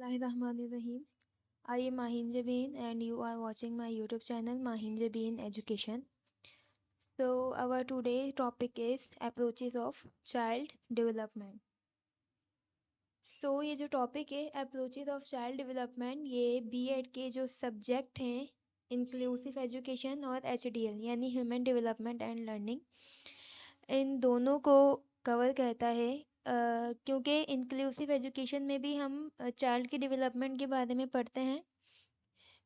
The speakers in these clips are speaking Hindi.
Bismillahirrahmanirrahim. I am Mahin Jabin and you are watching my YouTube channel Mahin Jabin Education. So our today's topic is approaches of child development. ये जो टॉपिक है अप्रोचेस ऑफ चाइल्ड डेवलपमेंट ये बीएड के जो सब्जेक्ट हैं इंक्लूसिव एजुकेशन और एचडीएल यानी ह्यूमन डेवलपमेंट एंड लर्निंग इन दोनों को कवर करता है क्योंकि इंक्लूसिव एजुकेशन में भी हम चाइल्ड के डेवलपमेंट के बारे में पढ़ते हैं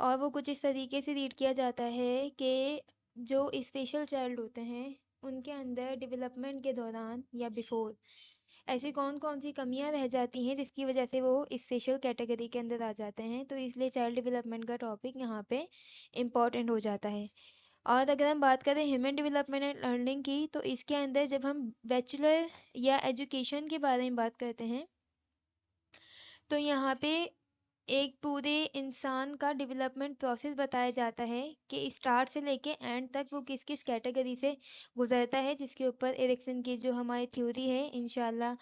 और वो कुछ इस तरीके से रीड किया जाता है कि जो स्पेशल चाइल्ड होते हैं उनके अंदर डेवलपमेंट के दौरान या बिफोर ऐसी कौन कौन सी कमियां रह जाती हैं जिसकी वजह से वो स्पेशल कैटेगरी के अंदर आ जाते हैं, तो इसलिए चाइल्ड डेवलपमेंट का टॉपिक यहाँ पे इम्पॉर्टेंट हो जाता है। और अगर हम बात करें ह्यूमन डेवलपमेंट एंड लर्निंग की तो इसके अंदर जब हम बैचलर या एजुकेशन के बारे में बात करते हैं तो यहाँ पे एक पूरे इंसान का डेवलपमेंट प्रोसेस बताया जाता है कि स्टार्ट से लेके एंड तक वो किस किस कैटेगरी से गुजरता है, जिसके ऊपर एरिक्सन की जो हमारी थ्योरी है इंशाल्लाह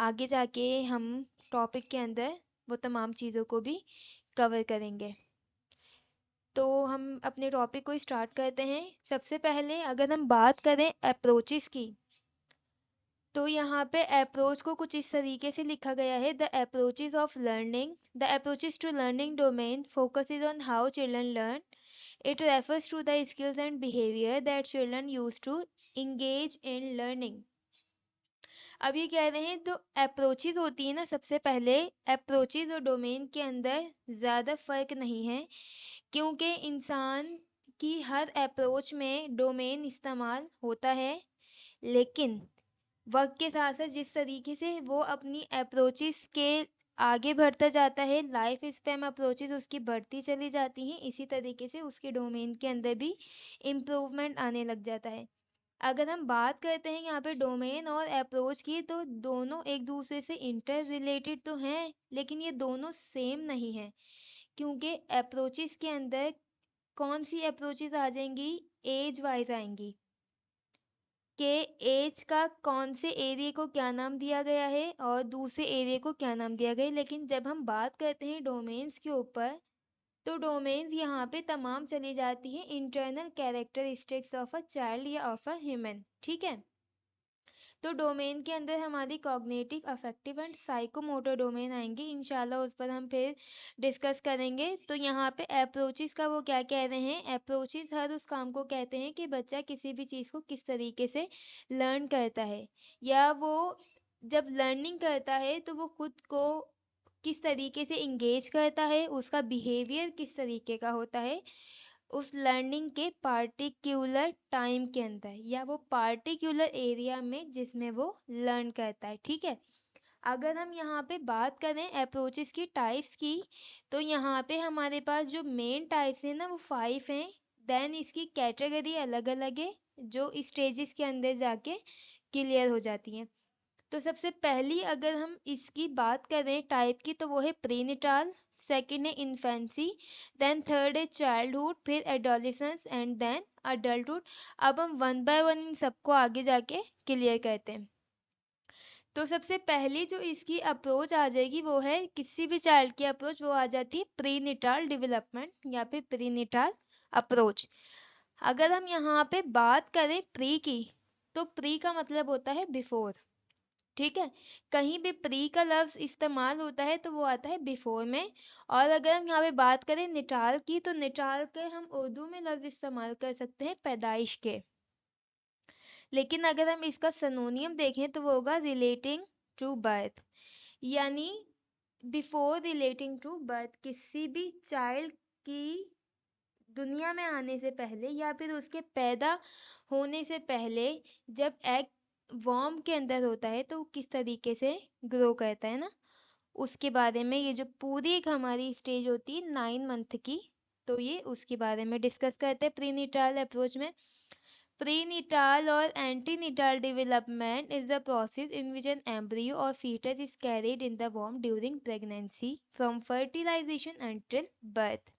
आगे जाके हम टॉपिक के अंदर वो तमाम चीज़ों को भी कवर करेंगे। तो हम अपने टॉपिक को स्टार्ट करते हैं। सबसे पहले अगर हम बात करें अप्रोचेस की तो यहाँ पे अप्रोच को कुछ इस तरीके से लिखा गया है, the approaches of learning, the approaches to learning domain focuses on how children learn, it refers to the skills and behaviour that children use to engage in learning. अब ये कह रहे हैं तो अप्रोचेस होती है ना, सबसे पहले अप्रोचेस और डोमेन के अंदर ज़्यादा फर्क नहीं है क्योंकि इंसान की हर अप्रोच में डोमेन इस्तेमाल होता है, लेकिन वक्त के साथ साथ जिस तरीके से वो अपनी अप्रोचेस के आगे बढ़ता जाता है, लाइफ स्पैन अप्रोचेस उसकी बढ़ती चली जाती हैं, इसी तरीके से उसके डोमेन के अंदर भी इम्प्रूवमेंट आने लग जाता है। अगर हम बात करते हैं यहाँ पे डोमेन और अप्रोच की तो दोनों एक दूसरे से इंटर रिलेटेड तो हैं, लेकिन ये दोनों सेम नहीं है क्योंकि अप्रोचेस के अंदर कौन सी अप्रोचेस आ जाएंगी, एज वाइज आएंगी कि एज का कौन से एरिया को क्या नाम दिया गया है और दूसरे एरिया को क्या नाम दिया गया है। लेकिन जब हम बात करते हैं डोमेन्स के ऊपर तो डोमेन्स यहाँ पे तमाम चली जाती है internal characteristics of a child या ऑफ अ ह्यूमन। ठीक है, तो डोमेन के अंदर हमारी cognitive affective and psychomotor domain आएंगे, इंशाल्लाह उस पर हम फिर डिस्कस करेंगे। तो यहाँ पे अप्रोचेस का वो क्या कह रहे हैं, अप्रोचेस हर उस काम को कहते हैं कि बच्चा किसी भी चीज़ को किस तरीके से लर्न करता है या वो जब लर्निंग करता है तो वो खुद को किस तरीके से इंगेज करता है, उसका बिहेवियर किस तरीके का होता है उस लर्निंग के पार्टिक्यूलर टाइम के अंदर या वो पार्टिक्यूलर एरिया में जिसमें वो लर्न करता है। ठीक है, अगर हम यहाँ पे बात करें अप्रोचेस की टाइप्स की तो यहाँ पे हमारे पास जो मेन टाइप्स हैं ना वो 5 हैं। देन इसकी कैटेगरी अलग अलग है जो स्टेजेस के अंदर जाके क्लियर हो जाती हैं। तो सबसे पहली अगर हम इसकी बात करें टाइप की तो वो है प्रीनिटाल, सेकंड है इन्फेंसी, देन थर्ड है चाइल्डहुड, फिर एडोलेसेंस एंड देन अडल्टहुड। अब हम वन बाय वन इन सबको आगे जाके क्लियर करते हैं। तो सबसे पहली जो इसकी अप्रोच आ जाएगी वो है किसी भी चाइल्ड की अप्रोच, वो आ जाती है प्रीनिटाल डेवलपमेंट या फिर प्रीनिटाल अप्रोच। अगर हम यहाँ पे बात करें प्री की तो प्री का मतलब होता है बिफोर। ठीक है, कहीं भी प्री का लफ्ज इस्तेमाल होता है तो वो आता है बिफोर में। और अगर हम यहाँ पे बात करें निटाल की तो निटाल के हम उर्दू में लफ्ज इस्तेमाल कर सकते हैं पैदाइश के, लेकिन अगर हम इसका सिनोनियम देखें तो वो होगा रिलेटिंग टू बर्थ, यानी बिफोर रिलेटिंग टू बर्थ। किसी भी चाइल्ड की दुनिया में आने से पहले या फिर उसके पैदा होने से पहले जब एग वॉर्म के अंदर होता है तो वो किस तरीके से ग्रो करता है ना, उसके बारे में ये जो पूरी एक हमारी स्टेज होती है 9 मंथ की, तो ये उसके बारे में डिस्कस करते हैं प्रीनिटाल अप्रोच में। प्रीनिटाल और antenatal development is the process in which an embryo और fetus is carried in the womb during pregnancy from fertilization until birth।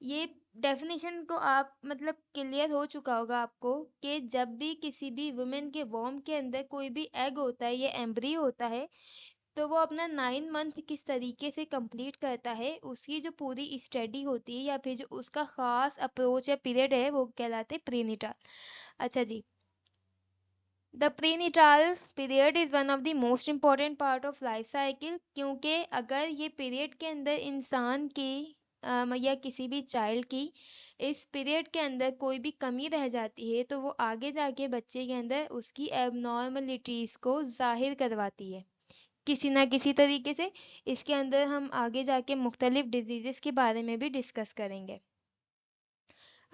ये डेफिनेशन को आप मतलब क्लियर हो चुका होगा आपको कि जब भी किसी भी वुमेन के वॉर्म के अंदर कोई भी एग होता है या एम्ब्रियो होता है तो वो अपना 9 मंथ किस तरीके से कंप्लीट करता है, उसकी जो पूरी स्टडी होती है या फिर जो उसका खास अप्रोच या पीरियड है वो कहलाते प्रीनिटाल। अच्छा जी, the prenatal period is one of the most important part of life cycle, क्योंकि अगर ये पीरियड के अंदर इंसान की या किसी भी चाइल्ड की इस पीरियड के अंदर कोई भी कमी रह जाती है तो वो आगे जाके बच्चे के अंदर उसकी एबनॉर्मलिटीज को जाहिर करवाती है किसी ना किसी तरीके से। इसके अंदर हम आगे जाके मुख्तलिफ डिजीजेस के बारे में भी डिस्कस करेंगे।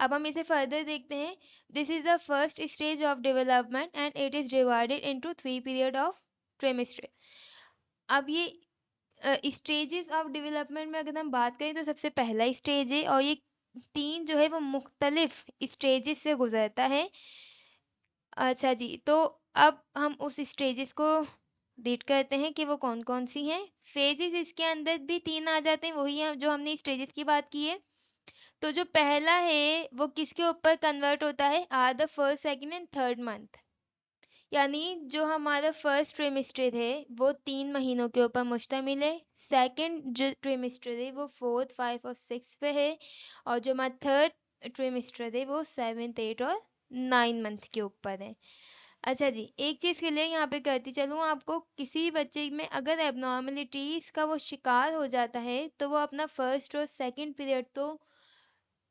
अब हम इसे फर्दर देखते हैं। This is the first stage of development and it is divided into 3 period of trimester. अब ये स्टेजेस ऑफ डेवलपमेंट में अगर हम बात करें तो सबसे पहला स्टेज है और ये 3 जो है वो मुख्तलिफ स्टेजेस से गुजरता है। अच्छा जी, तो अब हम उस स्टेजेस को रीड करते हैं कि वो कौन कौन सी हैं। फेजेस इसके अंदर भी 3 आ जाते हैं, वही हैं जो हमने स्टेजेस की बात की है। तो जो पहला है वो किसके ऊपर कन्वर्ट होता है, are the first second and third month, यानी जो हमारा फर्स्ट ट्रिमेस्टर है वो 3 महीनों के ऊपर मुश्तमिल है। सेकंड जो ट्रिमेस्टर है वो 4th 5 और 6 पे है, और जो हमारा थर्ड ट्रिमेस्टर है वो 7th 8 और 9 मंथ के ऊपर है। अच्छा जी, एक चीज़ के लिए यहाँ पे करती चलूँ आपको, किसी बच्चे में अगर एबनॉर्मलिटीज का वो शिकार हो जाता है तो वो अपना फर्स्ट और सेकंड पीरियड तो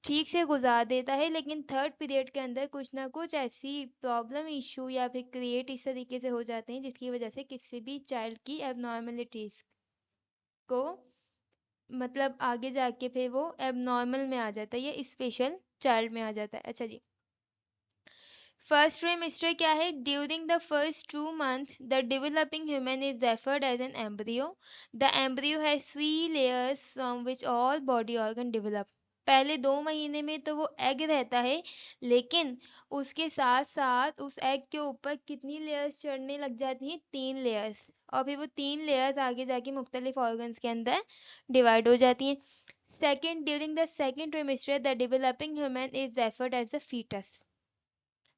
ठीक से गुजार देता है, लेकिन थर्ड पीरियड के अंदर कुछ ना कुछ ऐसी प्रॉब्लम इशू या फिर क्रिएट इस तरीके से हो जाते हैं जिसकी वजह से किसी भी चाइल्ड की एबनॉर्मलिटीज को मतलब आगे जाके फिर वो एबनॉर्मल में आ जाता है या स्पेशल चाइल्ड में आ जाता है। अच्छा जी, फर्स्ट ट्राइमेस्टर क्या है, during the first 2 months the developing human is referred as an embryo. The embryo has 3 layers from which all body organ develop. पहले 2 महीने में तो वो एग रहता है, लेकिन उसके साथ साथ उस एग के ऊपर कितनी लेयर्स चढ़ने लग जाती हैं, 3 लेयर्स, और फिर वो 3 लेयर्स आगे जाके मुख्तलिफ ऑर्गन्स के अंदर डिवाइड हो जाती हैं। Second, during the second trimester the developing human is referred as a foetus.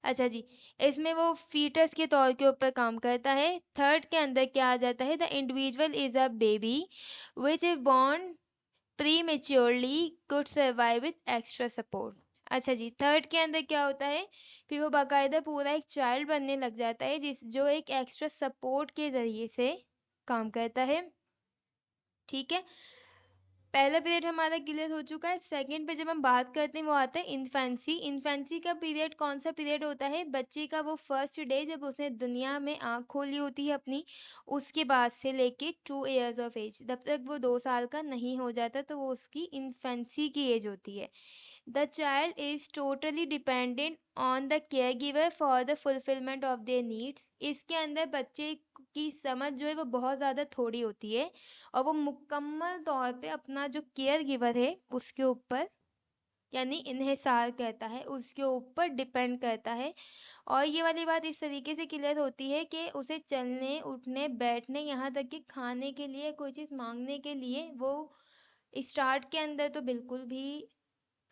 अच्छा जी, इसमें वो फीटस के तौर के ऊपर काम करता है। थर्ड के अंदर क्या आ जाता है, the individual is a baby which is born prematurely could survive with extra support। अच्छा जी, थर्ड के अंदर क्या होता है, फिर वो बाकायदा पूरा एक चाइल्ड बनने लग जाता है जिस जो एक एक्स्ट्रा सपोर्ट के जरिए से काम करता है। ठीक है, पहला पीरियड हमारा क्लियर हो चुका है। सेकंड पे जब हम बात करते हैं वो आता है इन्फेंसी। इन्फेंसी का पीरियड कौन सा पीरियड होता है, बच्चे का वो फर्स्ट डे जब उसने दुनिया में आंख खोली होती है अपनी, उसके बाद से लेके 2 years ऑफ एज, जब तक वो 2 साल का नहीं हो जाता तो वो उसकी इन्फेंसी की एज होती है। The child is totally dependent on the caregiver for the fulfillment of their needs। इसके अंदर बच्चे की समझ जो है वो बहुत ज़्यादा थोड़ी होती है और वो मुकम्मल तौर पे अपना जो केयर गिवर है उसके ऊपर यानी इन्हिसार करता है, उसके ऊपर डिपेंड करता है। और ये वाली बात इस तरीके से क्लियर होती है कि उसे चलने उठने बैठने यहाँ तक कि खाने के लिए कोई चीज़ मांगने के लिए वो स्टार्ट के अंदर तो बिल्कुल भी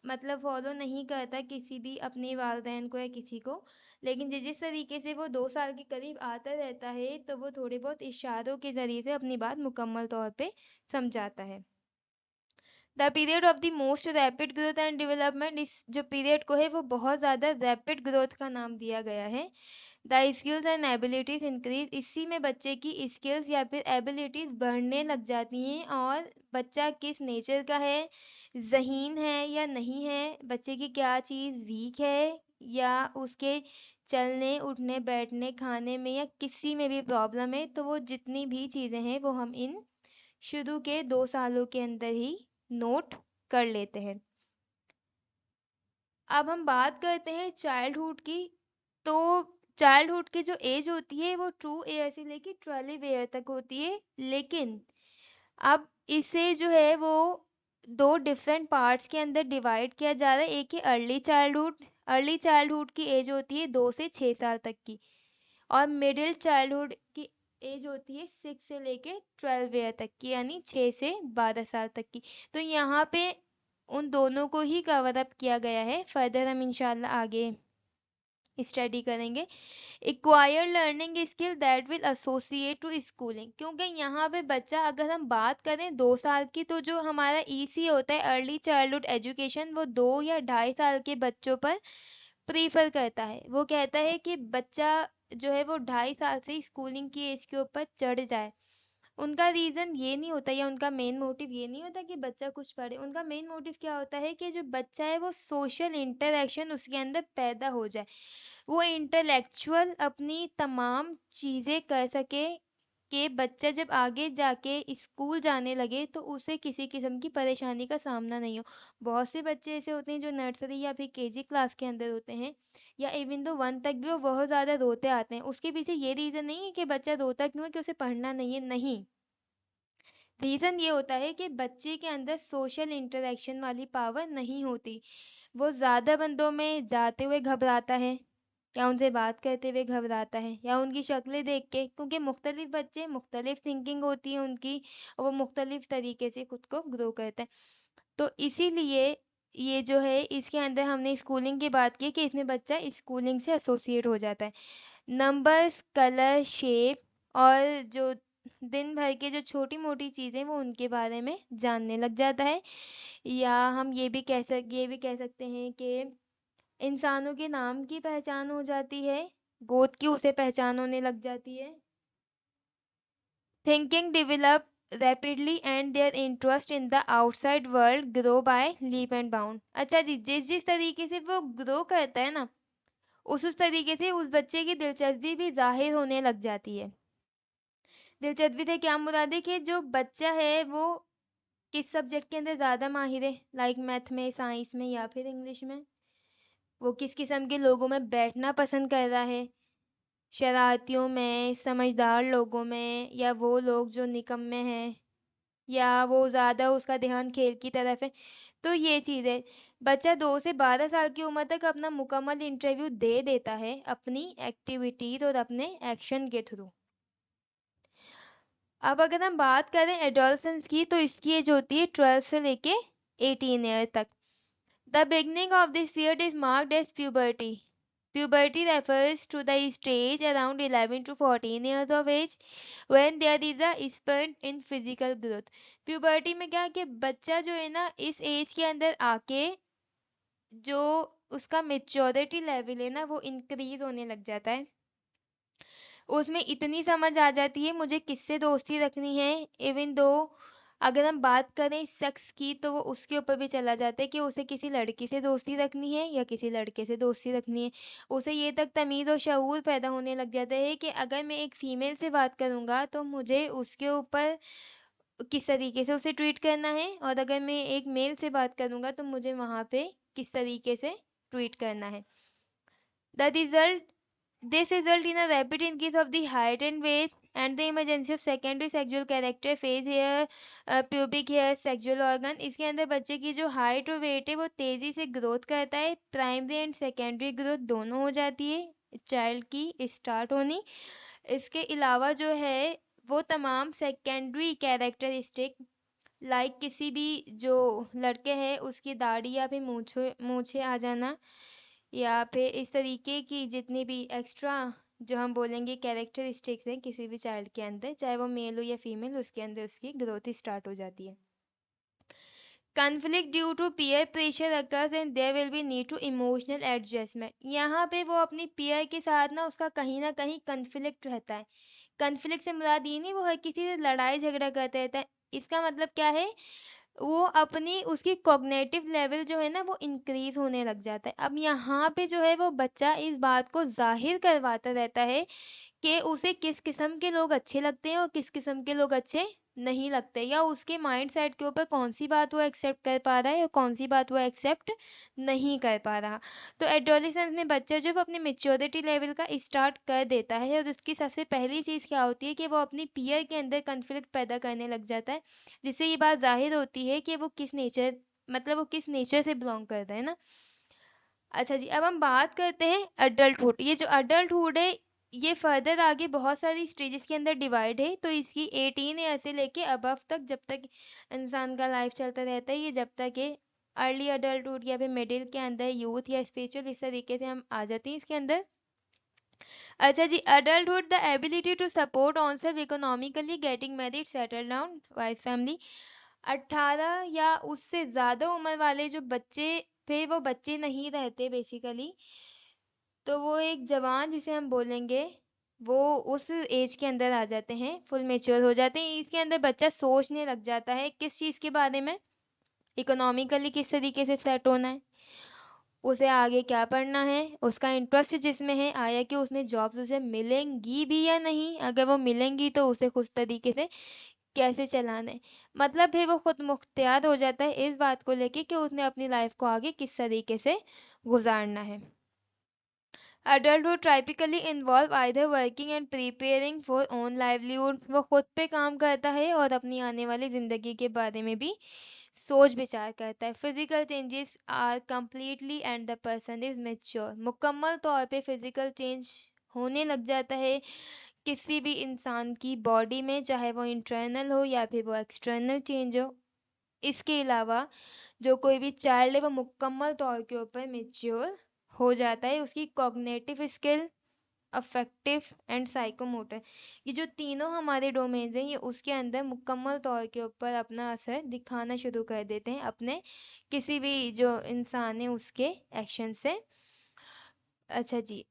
मतलब फॉलो नहीं करता किसी भी अपने वालदेन को या किसी को, लेकिन जिस तरीके से वो 2 साल के करीब आता रहता है तो वो थोड़े बहुत इशारों के जरिए से अपनी बात मुकम्मल तौर पे समझाता है। The period of the most rapid growth and development, इस जो पीरियड को है वो बहुत ज़्यादा रैपिड ग्रोथ का नाम दिया गया है। The skills and abilities increase, इसी में बच्चे की स्किल्स या फिर एबिलिटीज बढ़ने लग जाती हैं और बच्चा किस नेचर का है, ज़हीन है या नहीं है, बच्चे की क्या चीज़ वीक है या उसके चलने उठने बैठने खाने में या किसी में भी प्रॉब्लम है, तो वो जितनी भी चीज़ें हैं वो हम इन शुरू के 2 सालों के अंदर ही नोट कर लेते हैं। अब हम बात करते हैं चाइल्डहुड की। तो चाइल्डहुड की जो एज होती है वो 2 ईयर से लेके 12 ईयर तक होती है, लेकिन अब इसे जो है वो 2 डिफरेंट पार्ट्स के अंदर डिवाइड किया जा रहा है। एक है अर्ली चाइल्डहुड। अर्ली चाइल्डहुड की एज होती है 2 से 6 साल तक की, और मिडिल चाइल्डहुड की एज होती है 6 से लेके 12 ईयर तक की, यानी 6 से 12 साल तक की। तो यहाँ पे उन दोनों को ही कवर अप किया गया है। फर्दर हम इंशाल्लाह आगे स्टडी करेंगे। Acquire learning skill that will associate to schooling, क्योंकि यहाँ पे बच्चा, अगर हम बात करें 2 साल की, तो जो हमारा ईसी होता है अर्ली चाइल्डहुड एजुकेशन, वो 2 या 2.5 साल के बच्चों पर प्रीफर करता है। वो कहता है कि बच्चा जो है वो 2.5 साल से स्कूलिंग की एज के ऊपर चढ़ जाए। उनका रीज़न ये नहीं होता, या उनका मेन मोटिव ये नहीं होता कि बच्चा कुछ पढ़े। उनका मेन मोटिव क्या होता है कि जो बच्चा है वो सोशल इंटरेक्शन उसके अंदर पैदा हो जाए, वो इंटेलेक्चुअल अपनी तमाम चीज़ें कर सके, कि बच्चा जब आगे जाके स्कूल जाने लगे तो उसे किसी किस्म की परेशानी का सामना नहीं हो। बहुत से बच्चे ऐसे होते हैं जो नर्सरी या फिर केजी क्लास के अंदर होते हैं, या इवन दो 1 तक भी वो बहुत ज़्यादा रोते आते हैं। उसके पीछे ये रीज़न नहीं है कि बच्चा रोता क्यों है, कि उसे पढ़ना नहीं है, नहीं। रीज़न ये होता है कि बच्चे के अंदर सोशल इंटरेक्शन वाली पावर नहीं होती। वो ज़्यादा बंदों में जाते हुए घबराता है, या उनसे बात करते हुए घबराता है, या उनकी शक्लें देख के, क्योंकि मुख्तलिफ बच्चे मुख्तलिफ थिंकिंग होती है उनकी, और वो मुख्तलिफ तरीके से खुद को ग्रो करते हैं। तो इसीलिए ये जो है इसके अंदर हमने स्कूलिंग की बात की कि इसमें बच्चा स्कूलिंग से एसोसिएट हो जाता है। नंबर्स, कलर, शेप और जो दिन भर के जो छोटी मोटी चीज़ें वो उनके बारे में जानने लग जाता है। या हम ये भी कह सकते हैं कि इंसानों के नाम की पहचान हो जाती है, गोद की उसे पहचान होने लग जाती है। Thinking develop rapidly and their interest in the outside world grow by leap and bound. अच्छा जी, जिस जिस तरीके से वो ग्रो करता है ना, उस तरीके से उस बच्चे की दिलचस्पी भी जाहिर होने लग जाती है। दिलचस्पी से क्या मुराद है कि जो बच्चा है वो किस सब्जेक्ट के अंदर ज़्यादा माहिर है, लाइक मैथ में, साइंस में, या फिर इंग्लिश में। वो किस किस्म के लोगों में बैठना पसंद कर रहा है, शरारतियों में, समझदार लोगों में, या वो लोग जो निकम्मे हैं, या वो ज़्यादा उसका ध्यान खेल की तरफ है। तो ये चीज़ है। बच्चा 2 से 12 साल की उम्र तक अपना मुकम्मल इंटरव्यू दे देता है अपनी एक्टिविटीज़ और अपने एक्शन के थ्रू। अब अगर हम बात करें एडोलसेंस की, तो इसकी एज होती है 12 से लेके 18 ईयर तक। The beginning of this period is marked as puberty. Puberty refers to the stage around 11 to 14 years of age when there is a spurt in physical growth. Puberty में क्या कि बच्चा जो है ना इस एज के अंदर आके जो उसका मेच्योरिटी लेवल है ना वो इंक्रीज होने लग जाता है। उसमें इतनी समझ आ जाती है मुझे किससे दोस्ती रखनी है। इवन दो अगर हम बात करें सेक्स की, तो वो उसके ऊपर भी चला जाता है कि उसे किसी लड़की से दोस्ती रखनी है या किसी लड़के से दोस्ती रखनी है। उसे ये तक तमीज़ और शऊर पैदा होने लग जाता है कि अगर मैं एक फ़ीमेल से बात करूँगा तो मुझे उसके ऊपर किस तरीके से उसे ट्रीट करना है, और अगर मैं एक मेल से बात करूँगा तो मुझे वहाँ पे किस तरीके से ट्रीट करना है। The result This result in a rapid increase of the height and weight and the emergence of secondary sexual character, face hair, pubic hair, sexual organ। इसके अंदर बच्चे की जो हाइट और वेट है वो तेज़ी से ग्रोथ करता है। प्राइमरी एंड सेकेंडरी ग्रोथ दोनों हो जाती है चाइल्ड की स्टार्ट होनी। इसके अलावा जो है वो तमाम सेकेंडरी कैरेक्टरिस्टिक, लाइक किसी भी जो लड़के हैं उसकी दाढ़ी या फिर मूछें आ जाना, या फिर इस तरीके की जितनी भी एक्स्ट्रा जो हम बोलेंगे कैरेक्टरिस्टिक्स हैं किसी भी चाइल्ड के अंदर, चाहे वो मेल हो या फीमेल, उसके अंदर उसकी ग्रोथ स्टार्ट हो जाती है। Conflict due to peer pressure occurs and there will be need to emotional adjustment. यहाँ पे वो अपनी पीयर के साथ ना कहीं कन्फ्लिक्ट रहता है। कन्फ्लिक्ट से मुराद ये नहीं वो हर किसी से लड़ाई झगड़ा करता रहता है। इसका मतलब क्या है, वो अपनी उसकी कॉग्निटिव लेवल जो है ना वो इंक्रीज होने लग जाता है। अब यहाँ पे जो है वो बच्चा इस बात को जाहिर करवाता रहता है कि उसे किस किस्म के लोग अच्छे लगते हैं और किस किस्म के लोग अच्छे नहीं लगते, या उसके माइंड सेट के ऊपर कौन सी बात वो एक्सेप्ट कर पा रहा है और कौन सी बात वो एक्सेप्ट नहीं कर पा रहा। तो एडोलेसेंस में बच्चा जो है वो अपनी मेच्योरिटी लेवल का स्टार्ट कर देता है, और उसकी सबसे पहली चीज़ क्या होती है कि वो अपनी पीयर के अंदर कन्फ्लिक्ट पैदा करने लग जाता है, जिससे ये बात जाहिर होती है कि वो किस नेचर, मतलब वो किस नेचर से बिलोंग करता है ना। अच्छा जी, अब हम बात करते हैं अडल्टहुड। ये जो अडल्टहुड है ये फर्दर आगे बहुत सारी स्टेजेस के अंदर डिवाइड है। तो इसकी 18 ईयर से लेके अबव तक, जब तक इंसान का लाइफ चलता रहता है, ये जब तक है अर्ली अडल्टहुड या फिर मिडिल के अंदर, यूथ या स्पिरिचुअल, इस तरीके से हम आ जाते हैं इसके अंदर। अच्छा जी, adulthood, the ability to support on self economically, getting married, settle down, wife family. 18 या उससे ज़्यादा उम्र वाले जो बच्चे, फिर वो बच्चे नहीं रहते बेसिकली, तो वो एक जवान जिसे हम बोलेंगे, वो उस एज के अंदर आ जाते हैं, फुल मेच्योर हो जाते हैं। इसके अंदर बच्चा सोचने लग जाता है किस चीज़ के बारे में, इकोनॉमिकली किस तरीके से सेट होना है, उसे आगे क्या पढ़ना है, उसका इंटरेस्ट जिसमें है, आया कि उसमें जॉब्स उसे मिलेंगी भी या नहीं, अगर वो मिलेंगी तो उसे कुछ तरीके से कैसे चलाना है। मतलब फिर वो खुद मुख्तियार हो जाता है इस बात को लेके कि उसने अपनी लाइफ को आगे किस तरीके से गुजारना है। Adulthood typically involve either working and preparing for own livelihood, वो खुद पे काम करता है और अपनी आने वाली ज़िंदगी के बारे में भी सोच विचार करता है। Physical changes are completely and the person is mature, मुकम्मल तौर पे फिजिकल चेंज होने लग जाता है किसी भी इंसान की बॉडी में, चाहे वो इंटरनल हो या फिर वो एक्सटर्नल चेंज हो। इसके अलावा जो कोई भी चाइल्ड है वो मुकम्मल तौर के ऊपर मेच्योर हो जाता है। उसकी cognitive skill, affective and psychomotor, ये जो तीनों हमारे डोमेन्स हैं, ये उसके अंदर मुकम्मल तौर के ऊपर अपना असर दिखाना शुरू कर देते हैं अपने किसी भी जो इंसान है उसके एक्शन से। अच्छा जी,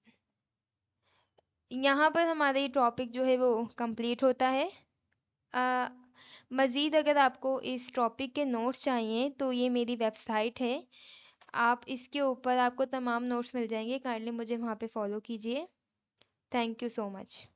यहाँ पर हमारा ये टॉपिक जो है वो कंप्लीट होता है। मज़ीद अगर आपको इस टॉपिक के नोट्स चाहिए तो ये मेरी वेबसाइट है, आप इसके ऊपर आपको तमाम नोट्स मिल जाएंगे, काइंडली मुझे वहाँ पे फॉलो कीजिए। Thank you so much.